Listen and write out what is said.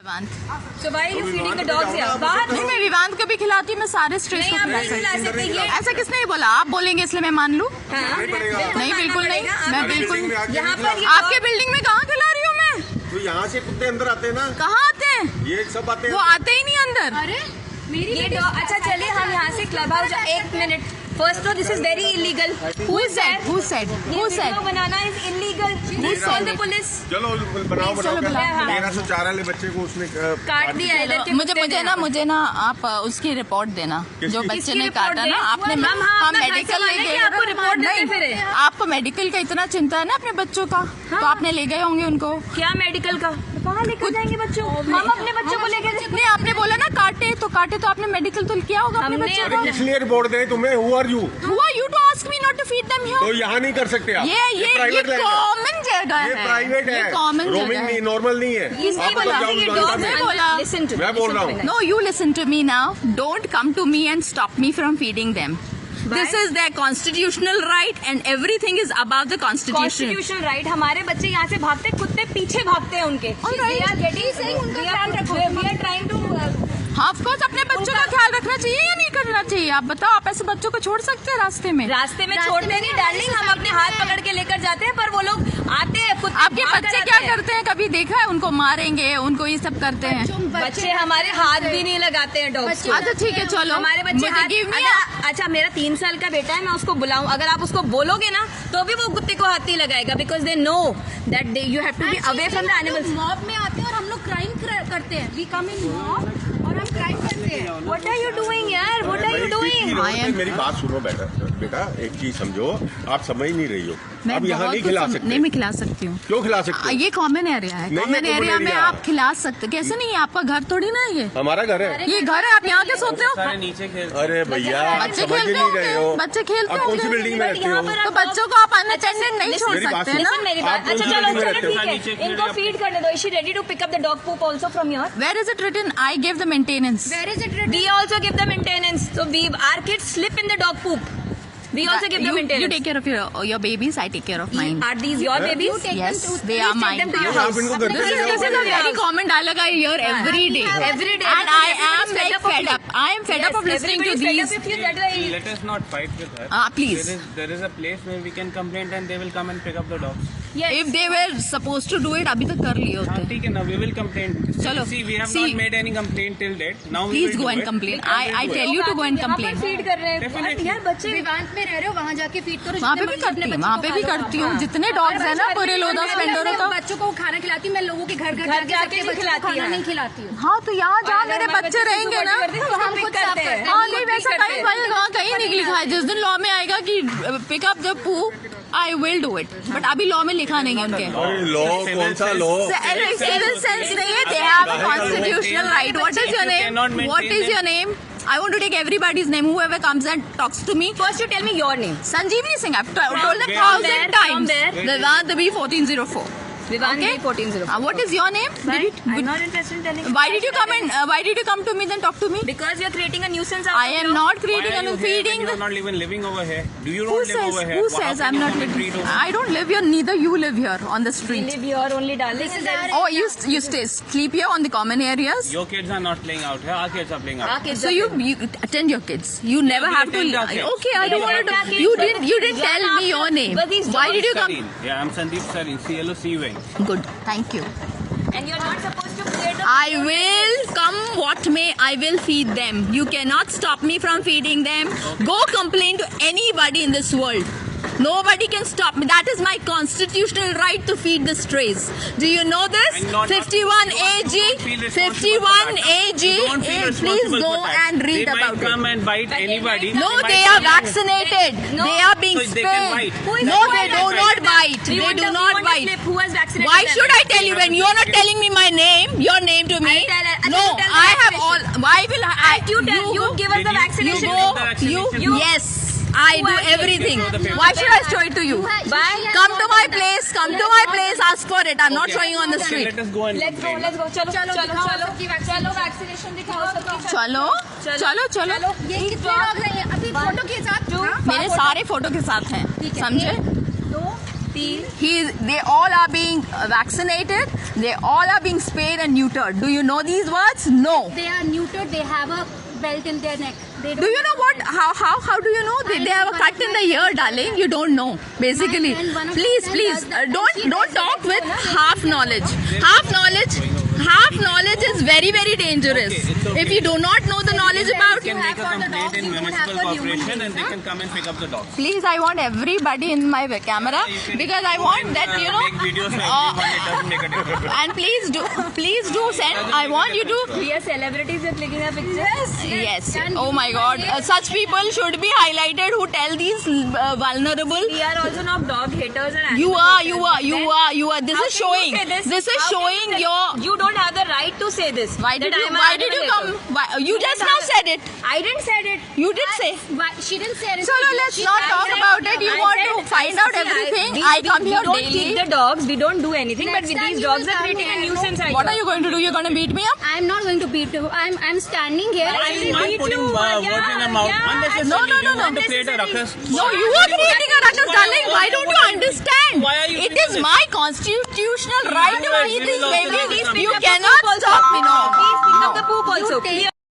So why are you feeding the dogs here? बाहर नहीं, मैं विवांत को भी खिलाती हूँ, मैं सारे स्ट्रेस को खिला सकती हूँ। ऐसा किसने बोला? आप बोलेंगे इसलिए मैं मान लूँ? नहीं, बिल्कुल नहीं, मैं बिल्कुल। यहाँ पर आपके बिल्डिंग में कहाँ खिला रही हूँ मैं? तो यहाँ से कुत्ते अंदर आते हैं ना? कहाँ आते हैं? ये सब आते हैं। वो आते ही नहीं अंदर। अरे मेरी ये डॉग। अच्छा चलिए हम यहाँ से क्लब हाउस। एक minute, first of this is very illegal. Who said? Who said? Who said? Banana is illegal. Please call the police. चलो बनाओ चलो, बनाओ। 1304 वाले बच्चे को उसने काट दिया है इधर के मुझे ना आप उसकी रिपोर्ट देना, जो बच्चे ने काटा ना। आपने हम मेडिकल ले गए, आपको रिपोर्ट देते फिर। आपको मेडिकल का इतना चिंता है ना अपने बच्चों का, तो आपने ले गए होंगे उनको। क्या मेडिकल का? कहाँ लेकर जाएंगे बच्चों? हम अपने बच्चों को लेकर नहीं, आपने बोला ना काटे तो आपने मेडिकल तो किया होगा अपने बच्चों को। किस लिए रिपोर्ट दें तुम्हें? Who are you? Who are you to ask me not to feed them here? तो यहाँ नहीं कर सकते आप। ये कॉमन जगह है। ये प्राइवेट है, कॉमन जगह रोमिंग नहीं, नॉर्मल नहीं है। इसने बोला ये डॉग है। मैं बोल रहा हूँ। No, you listen to me now. Don't come to me and stop me from feeding them. This is their constitutional right and everything is above the constitution. Constitutional right। हमारे बच्चे यहाँ से भागते, कुत्ते पीछे भागते हैं उनके। We are trying to हाँ, ऑफ कोर्स अपने बच्चों का ख्याल रखना चाहिए या नहीं करना चाहिए? आप बताओ, आप ऐसे बच्चों को छोड़ सकते हैं रास्ते में? रास्ते में छोड़ते नहीं डार्लिंग, हम अपने हाथ पकड़ के लेकर जाते हैं, पर वो लोग आते हैं। आपके बच्चे क्या करते हैं? कभी देखा है उनको मारेंगे, उनको ये सब करते हैं? बच्चे हमारे हाथ भी नहीं लगाते हैं डॉग्स को। अच्छा ठीक है, चलो हमारे बच्चे अच्छा मेरा 3 साल का बेटा है, मैं उसको बुलाऊं, अगर आप उसको बोलोगे ना तो भी वो कुत्ते को हाथ नहीं लगाएगा, because they know that you have to be away from the animals. Mob में आते हैं और हम लोग क्राइम करते हैं। वी कम इन मॉब और हम क्राइम करते हैं। व्हाट आर यू डूइंग यार? What are you doing? मेरी बात सुनो बेटा, एक चीज समझो, आप समझ नहीं रही हो। अब यहाँ नहीं खिला सकते। नहीं, मैं खिला सकती हूँ। क्यों खिला सकते? ये कॉमन एरिया है, कॉमन एरिया में आप खिला सकते। कैसे नहीं? आपका घर थोड़ी ना है ये। हमारा घर है। ये घर है, आप यहाँ के सोते हो? अरे भैया, बच्चे समझ खेलते नहीं रहे हो। होंगे, बच्चे खेलते आप कौन सी बिल्डिंग में रहते हो? तो बच्चों को आप अनअटेंडेड नहीं छोड़ सकते ना। मेरी बात। अच्छा चलो ठीक है, इनको फीड करने दो। Is she ready to pick up the dog poop also from here? Where is it written? I give the maintenance. Where is it written? We also give the maintenance. So our kids slip in the dog poop. We also give the maintenance. You take care of your babies. I take care of mine. Are these your babies? Yes, they are mine. आप इनको घर पे ले जाओ। This is a very common dialogue I hear every day. Every day. And I am like fed up. I am fed up of listening to these. Let us not fight with her. Please. There is a place where we can complain and they will come and pick up the dogs. If they were supposed to do it, अभी तक कर लिए होते. ठीक है ना, we will complain. चलो. See, we have not made any complaint till date. Now we Please will go do and it. complain. I tell you to go and complain. Feed कर रहे हैं यार बच्चे। विवांत में रह रहे हो, वहाँ जाके फीड करो। वहाँ पे भी करती हूँ, वहाँ पे भी करती हूँ। जितने डॉग्स हैं ना पूरे लोधा स्पेंडर का। बच्चों को खाना खिलाती हूँ मैं, लोगों के घर जाके बच्चों को खाना नहीं खिलाती हूँ। हाँ, तो यहाँ जहाँ मेरे बच्चे रहेंगे ना, तो हम खुद करते हैं। हाँ नहीं, वैसा कहीं कहीं नहीं लिखा है। जिस दिन लॉ में आएगा कि पिक अप द पू, I will do it. But अभी लॉ में लिखा नहीं है उनके। लॉ कौन सा लॉ? Civil sense नहीं है. They have a constitutional right. What is your name? What is your name? I want to take everybody's name. Whoever comes and talks to me. First you tell me your name. Sanjeevani Singh. I've told 1,000 times. Vivant B1404. Vivant B1404. What is your name? I'm not interested in telling. Why did you come to me then talk to me? Because you're creating a nuisance. I am not creating a feeding. You are not even living over here. Do you Who not live over here? Who says I'm not living? I don't live here. Neither you live here on the We street. live here only, darling. Oh, you sleep here on the common areas. Your kids are not playing out here. Our kids are playing out. So you attend your kids. You never have to. attend our kids. Okay, I don't want to. You didn't tell me your name. Why did you come? Yeah, I'm Sandeep Sarin, CLO Wing. Good, thank you. And you're not supposed to create a. I will come what may. I will feed them. You cannot stop me from feeding them. Go complain to anybody in this world. Nobody can stop me. That is my constitutional right to feed the strays. Do you know this? 51 AG. 51 AG. Please go and read about it. They might come and bite anybody. No, they are vaccinated. They are being So they can spayed. bite. No, they do not bite. We They want do to- we not want to bite. slip. Who has vaccinated Why them? should I tell you when you are not telling me my name, your name to me? No, I have all. Why will I? You give us the Did vaccination. you go. give the vaccination? You. Yes. I do everything. Why should I show it to you? Come to my place. Come to my place. Ask for it. I'm not showing you on the Okay, street. let us go and Let's go. complain. Let's go. चलो vaccination दिखाओ सबकी। चलो. ये कितने लोग हैं? अभी photo के साथ मेरे सारे फोटो के साथ हैं. समझे? 2, 3, They all are being vaccinated. They all are being spayed and neutered. Do you know these words? No. They are neutered. They have a belt in their neck. They Do you know what? How do you know? They have a cut in the ear, darling. You don't know. Basically, My friend, one of my please, friend please, does that. don't talk with half knowledge. Half knowledge is very, very dangerous. it's okay. If you do not know the knowledge about, You can make a complaint in municipal corporation and they can come and pick up the dogs. please, I want everybody in my camera because I want that you know. Make videos for everyone. It doesn't make a difference. And please do send. I want you to. We are celebrities with clicking our pictures. Yes. Oh my God. Such people should be highlighted who tell these vulnerable. We are also not dog haters and You animal are. haters. This How is can you showing. say this? This is How can showing you say- your. You don't have the right to say this. Why did that you? I'm an Why did you animal come? hater. Why, you just now said it. I didn't said it. You did say. Why, she didn't say anything. So let's not talk about it. You want to find out everything. I come here We don't daily. keep the dogs. We don't do anything. Next but time these you dogs will are come creating a here. nuisance. What are you going to do? You're going to beat me up? I'm not going to beat you. I'm standing here. I I will Not beat putting you. words in her mouth. Yeah. Unnecessarily. No. You want to create a ruckus. No, you are creating a ruckus, darling. Why don't you understand? Why are you It doing is this? my constitutional right to Yes, eat we these will also babies. do You something. cannot stop me now. Please pick up the poop also. take